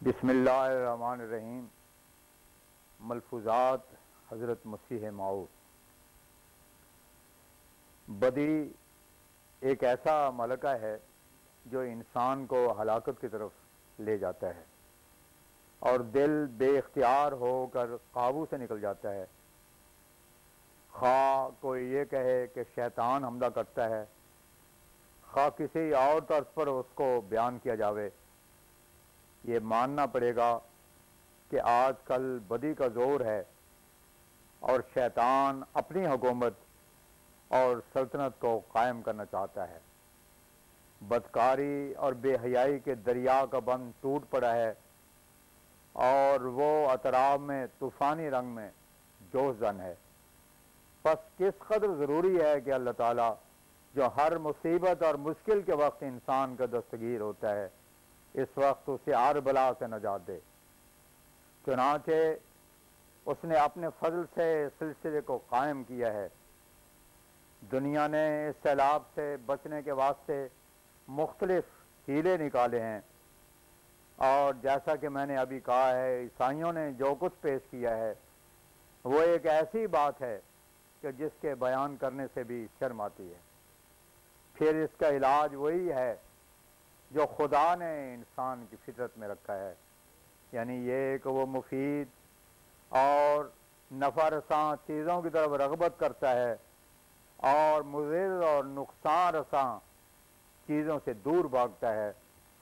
بسم اللہ الرحمن الرحیم۔ ملفوظات حضرت مسیح موعود۔ بدی ایک ایسا ملکہ ہے جو انسان کو ہلاکت کی طرف لے جاتا ہے اور دل بے اختیار ہو کر قابو سے نکل جاتا ہے۔ خواہ کوئی یہ کہے کہ شیطان حملہ کرتا ہے، خواہ کسی اور طرز پر اس کو بیان کیا جاوے، یہ ماننا پڑے گا کہ آج کل بدی کا زور ہے اور شیطان اپنی حکومت اور سلطنت کو قائم کرنا چاہتا ہے۔ بدکاری اور بے حیائی کے دریا کا بند ٹوٹ پڑا ہے اور وہ اطراف میں طوفانی رنگ میں جوش زن ہے۔ پس کس قدر ضروری ہے کہ اللہ تعالیٰ جو ہر مصیبت اور مشکل کے وقت انسان کا دستگیر ہوتا ہے، اس وقت اسے ہر بلا سے نجات دے۔ چنانچہ اس نے اپنے فضل سے سلسلے کو قائم کیا ہے۔ دنیا نے اس سیلاب سے بچنے کے واسطے مختلف ہیلے نکالے ہیں، اور جیسا کہ میں نے ابھی کہا ہے، عیسائیوں نے جو کچھ پیش کیا ہے وہ ایک ایسی بات ہے کہ جس کے بیان کرنے سے بھی شرم آتی ہے۔ پھر اس کا علاج وہی ہے جو خدا نے انسان کی فطرت میں رکھا ہے، یعنی یہ کہ وہ مفید اور نفع رساں چیزوں کی طرف رغبت کرتا ہے اور مضر اور نقصان رساں چیزوں سے دور بھاگتا ہے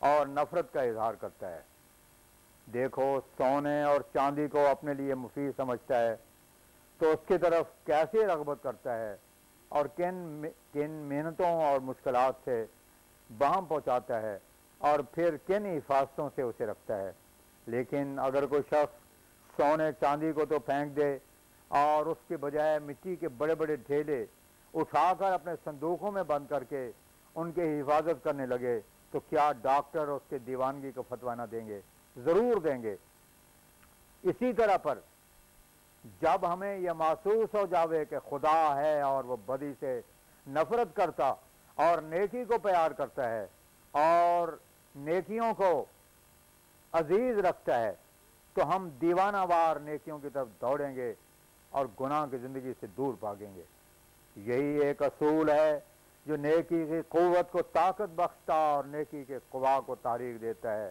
اور نفرت کا اظہار کرتا ہے۔ دیکھو، سونے اور چاندی کو اپنے لیے مفید سمجھتا ہے تو اس کی طرف کیسے رغبت کرتا ہے اور کن محنتوں اور مشکلات سے بہم پہنچاتا ہے اور پھر کن حفاظتوں سے اسے رکھتا ہے۔ لیکن اگر کوئی شخص سونے چاندی کو تو پھینک دے اور اس کے بجائے مٹی کے بڑے بڑے ڈھیلے اٹھا کر اپنے صندوقوں میں بند کر کے ان کی حفاظت کرنے لگے، تو کیا ڈاکٹر اس کے دیوانگی کو فتویٰ نہ دیں گے؟ ضرور دیں گے۔ اسی طرح پر جب ہمیں یہ محسوس ہو جاوے کہ خدا ہے اور وہ بدی سے نفرت کرتا اور نیکی کو پیار کرتا ہے اور نیکیوں کو عزیز رکھتا ہے، تو ہم دیوانہ وار نیکیوں کی طرف دوڑیں گے اور گناہ کی زندگی سے دور بھاگیں گے۔ یہی ایک اصول ہے جو نیکی کی قوت کو طاقت بخشتا اور نیکی کے قوا کو تحریک دیتا ہے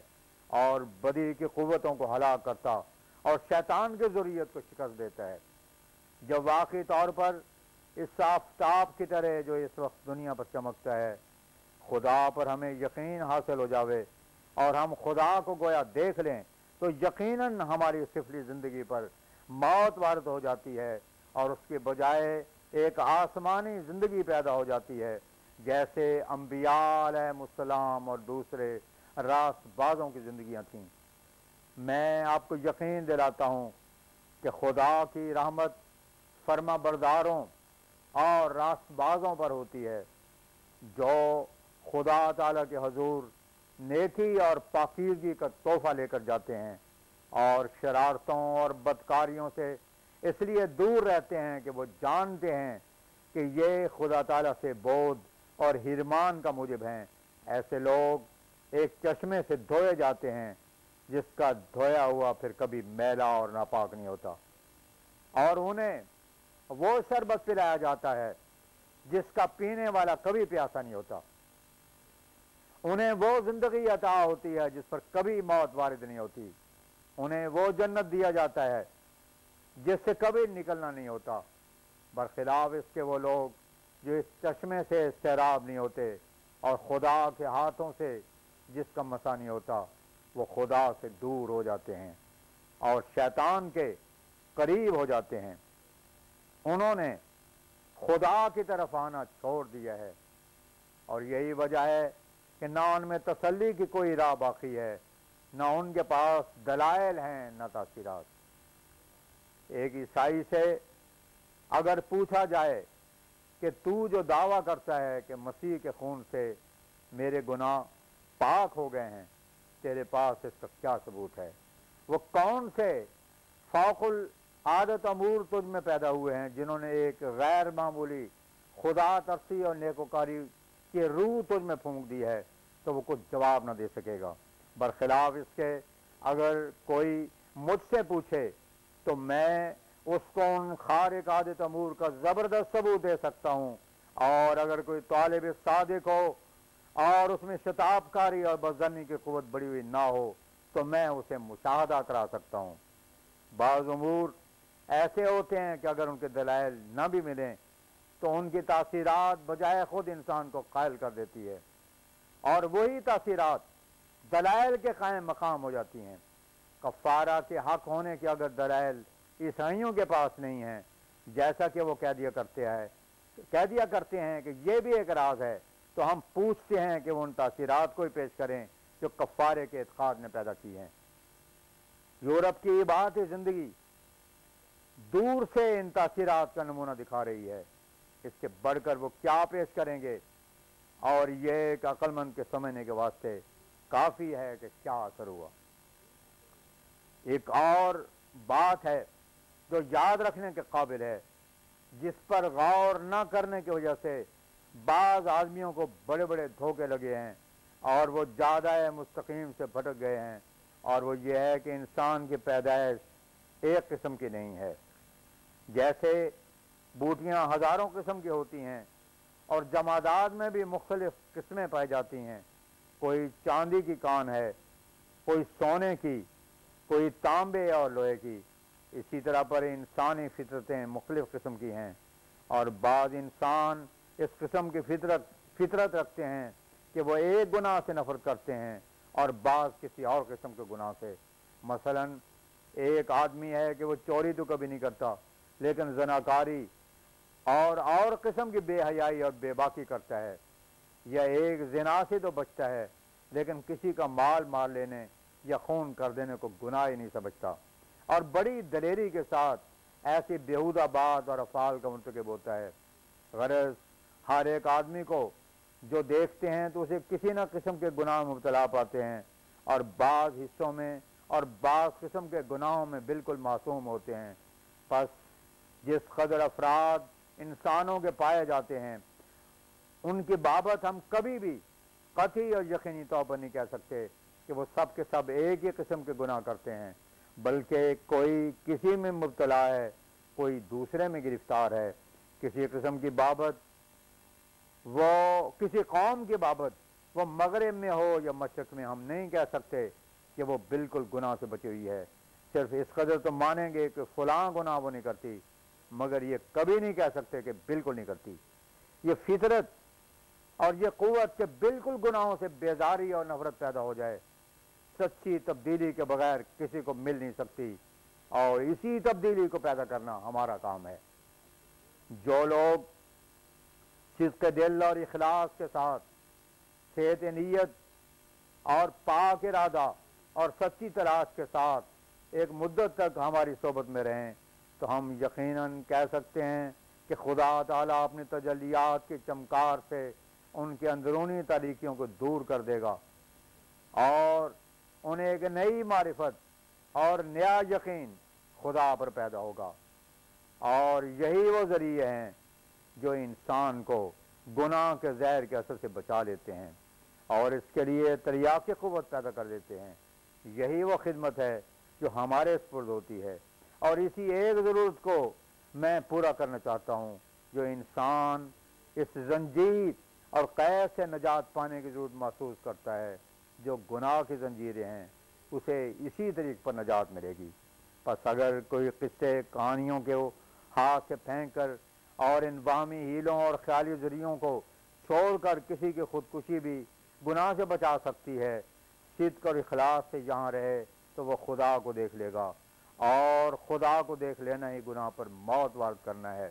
اور بدی کی قوتوں کو ہلاک کرتا اور شیطان کی ذریت کو شکست دیتا ہے۔ جب واقعی طور پر اس آفتاب کی طرح جو اس وقت دنیا پر چمکتا ہے، خدا پر ہمیں یقین حاصل ہو جاوے اور ہم خدا کو گویا دیکھ لیں، تو یقیناً ہماری سفلی زندگی پر موت وارد ہو جاتی ہے اور اس کے بجائے ایک آسمانی زندگی پیدا ہو جاتی ہے، جیسے انبیاء علیہ السلام اور دوسرے راست بازوں کی زندگیاں تھیں۔ میں آپ کو یقین دلاتا ہوں کہ خدا کی رحمت فرما برداروں اور راست بازوں پر ہوتی ہے جو خدا تعالیٰ کے حضور نیکی اور پاکیزگی کا تحفہ لے کر جاتے ہیں اور شرارتوں اور بدکاریوں سے اس لیے دور رہتے ہیں کہ وہ جانتے ہیں کہ یہ خدا تعالیٰ سے بودھ اور حرمان کا موجب ہیں۔ ایسے لوگ ایک چشمے سے دھوئے جاتے ہیں جس کا دھویا ہوا پھر کبھی میلا اور ناپاک نہیں ہوتا، اور انہیں وہ شربت پلایا جاتا ہے جس کا پینے والا کبھی پیاسا نہیں ہوتا۔ انہیں وہ زندگی عطا ہوتی ہے جس پر کبھی موت وارد نہیں ہوتی۔ انہیں وہ جنت دیا جاتا ہے جس سے کبھی نکلنا نہیں ہوتا، برخلاف اس کے وہ لوگ جو اس چشمے سے سیراب نہیں ہوتے اور خدا کے ہاتھوں سے جس کا مسا نہیں ہوتا، وہ خدا سے دور ہو جاتے ہیں اور شیطان کے قریب ہو جاتے ہیں۔ انہوں نے خدا کی طرف آنا چھوڑ دیا ہے، اور یہی وجہ ہے کہ نہ ان میں تسلی کی کوئی راہ باقی ہے، نہ ان کے پاس دلائل ہیں، نہ تاثیرات۔ ایک عیسائی سے اگر پوچھا جائے کہ تو جو دعویٰ کرتا ہے کہ مسیح کے خون سے میرے گناہ پاک ہو گئے ہیں، تیرے پاس اس کا کیا ثبوت ہے؟ وہ کون سے فوق العادت امور تجھ میں پیدا ہوئے ہیں جنہوں نے ایک غیر معمولی خدا ترسی اور نیکوکاری کی روح تجھ میں پھونک دی ہے؟ تو وہ کچھ جواب نہ دے سکے گا۔ برخلاف اس کے اگر کوئی مجھ سے پوچھے تو میں اس کو ان خارق عادت امور کا زبردست ثبوت دے سکتا ہوں، اور اگر کوئی طالب صادق ہو اور اس میں شتاب کاری اور بزدلی کی قوت بڑی ہوئی نہ ہو تو میں اسے مشاہدہ کرا سکتا ہوں۔ بعض امور ایسے ہوتے ہیں کہ اگر ان کے دلائل نہ بھی ملیں تو ان کی تاثیرات بجائے خود انسان کو قائل کر دیتی ہے، اور وہی تاثیرات دلائل کے قائم مقام ہو جاتی ہیں۔ کفارہ کے حق ہونے کے اگر دلائل عیسائیوں کے پاس نہیں ہیں، جیسا کہ وہ کہہ دیا کرتے ہیں کہ یہ بھی ایک راز ہے، تو ہم پوچھتے ہیں کہ وہ ان تاثیرات کو ہی پیش کریں جو کفارے کے اعتقاد نے پیدا کی ہیں۔ یورپ کی عبادت زندگی دور سے ان تاثیرات کا نمونہ دکھا رہی ہے، اس کے بڑھ کر وہ کیا پیش کریں گے، اور یہ ایک عقل مند کے سمجھنے کے واسطے کافی ہے کہ کیا اثر ہوا۔ ایک اور بات ہے جو یاد رکھنے کے قابل ہے، جس پر غور نہ کرنے کی وجہ سے بعض آدمیوں کو بڑے بڑے دھوکے لگے ہیں اور وہ زیادہ مستقیم سے بھٹک گئے ہیں، اور وہ یہ ہے کہ انسان کی پیدائش ایک قسم کی نہیں ہے۔ جیسے بوٹیاں ہزاروں قسم کی ہوتی ہیں اور جمادات میں بھی مختلف قسمیں پائی جاتی ہیں، کوئی چاندی کی کان ہے، کوئی سونے کی، کوئی تانبے اور لوہے کی، اسی طرح پر انسانی فطرتیں مختلف قسم کی ہیں، اور بعض انسان اس قسم کی فطرت رکھتے ہیں کہ وہ ایک گناہ سے نفرت کرتے ہیں اور بعض کسی اور قسم کے گناہ سے۔ مثلا ایک آدمی ہے کہ وہ چوری تو کبھی نہیں کرتا لیکن زناکاری اور قسم کی بے حیائی اور بے باکی کرتا ہے، یا ایک زنا سے تو بچتا ہے لیکن کسی کا مال مار لینے یا خون کر دینے کو گناہ ہی نہیں سمجھتا، اور بڑی دلیری کے ساتھ ایسی بیہودہ بات اور افعال کا مرتکب ہوتا ہے۔ غرض ہر ایک آدمی کو جو دیکھتے ہیں تو اسے کسی نہ قسم کے گناہ میں مبتلا پاتے ہیں، اور بعض حصوں میں اور بعض قسم کے گناہوں میں بالکل معصوم ہوتے ہیں۔ پس جس قدر افراد انسانوں کے پائے جاتے ہیں ان کی بابت ہم کبھی بھی قطعی اور یقینی طور پر نہیں کہہ سکتے کہ وہ سب کے سب ایک ہی قسم کے گناہ کرتے ہیں، بلکہ کوئی کسی میں مبتلا ہے، کوئی دوسرے میں گرفتار ہے۔ کسی قسم کی بابت وہ کسی قوم کی بابت وہ مغرب میں ہو یا مشرق میں ہم نہیں کہہ سکتے کہ وہ بالکل گناہ سے بچی ہوئی ہے، صرف اس قدر تو مانیں گے کہ فلاں گناہ وہ نہیں کرتی، مگر یہ کبھی نہیں کہہ سکتے کہ بالکل نہیں کرتی۔ یہ فطرت اور یہ قوت کہ بالکل گناہوں سے بیزاری اور نفرت پیدا ہو جائے، سچی تبدیلی کے بغیر کسی کو مل نہیں سکتی، اور اسی تبدیلی کو پیدا کرنا ہمارا کام ہے۔ جو لوگ صدق دل اور اخلاص کے ساتھ صحت نیت اور پاک ارادہ اور سچی تلاش کے ساتھ ایک مدت تک ہماری صحبت میں رہیں تو ہم یقیناً کہہ سکتے ہیں کہ خدا تعالیٰ اپنی تجلیات کی چمکار سے ان کے اندرونی تاریکیوں کو دور کر دے گا اور انہیں ایک نئی معرفت اور نیا یقین خدا پر پیدا ہوگا، اور یہی وہ ذریعے ہیں جو انسان کو گناہ کے زہر کے اثر سے بچا لیتے ہیں اور اس کے لیے تریاق قوت پیدا کر دیتے ہیں۔ یہی وہ خدمت ہے جو ہمارے سپرد ہوتی ہے، اور اسی ایک ضرورت کو میں پورا کرنا چاہتا ہوں جو انسان اس زنجیر اور قید سے نجات پانے کی ضرورت محسوس کرتا ہے، جو گناہ کی زنجیریں ہیں، اسے اسی طریق پر نجات ملے گی۔ پس اگر کوئی قصے کہانیوں کے ہاتھ سے پھینک کر اور ان باہمی ہیلوں اور خیالی ذریعوں کو چھوڑ کر کسی کی خودکشی بھی گناہ سے بچا سکتی ہے، صدق اور اخلاص سے یہاں رہے تو وہ خدا کو دیکھ لے گا، اور خدا کو دیکھ لینا ہی گناہ پر موت وارد کرنا ہے،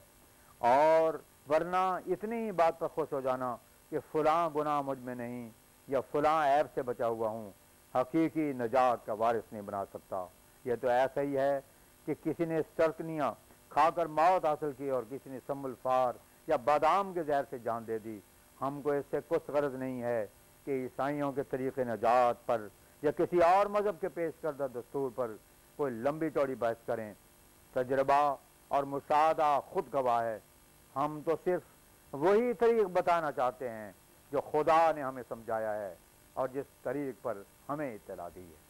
اور ورنہ اتنی ہی بات پر خوش ہو جانا کہ فلاں گناہ مجھ میں نہیں یا فلاں عیب سے بچا ہوا ہوں، حقیقی نجات کا وارث نہیں بنا سکتا۔ یہ تو ایسا ہی ہے کہ کسی نے سرکنیاں کھا کر موت حاصل کی اور کسی نے سم الفار یا بادام کے زہر سے جان دے دی۔ ہم کو اس سے کچھ غرض نہیں ہے کہ عیسائیوں کے طریق نجات پر یا کسی اور مذہب کے پیش کردہ دستور پر کوئی لمبی چوڑی بحث کریں۔ تجربہ اور مشاہدہ خود گواہ ہے، ہم تو صرف وہی طریق بتانا چاہتے ہیں جو خدا نے ہمیں سمجھایا ہے اور جس طریق پر ہمیں اطلاع دی ہے۔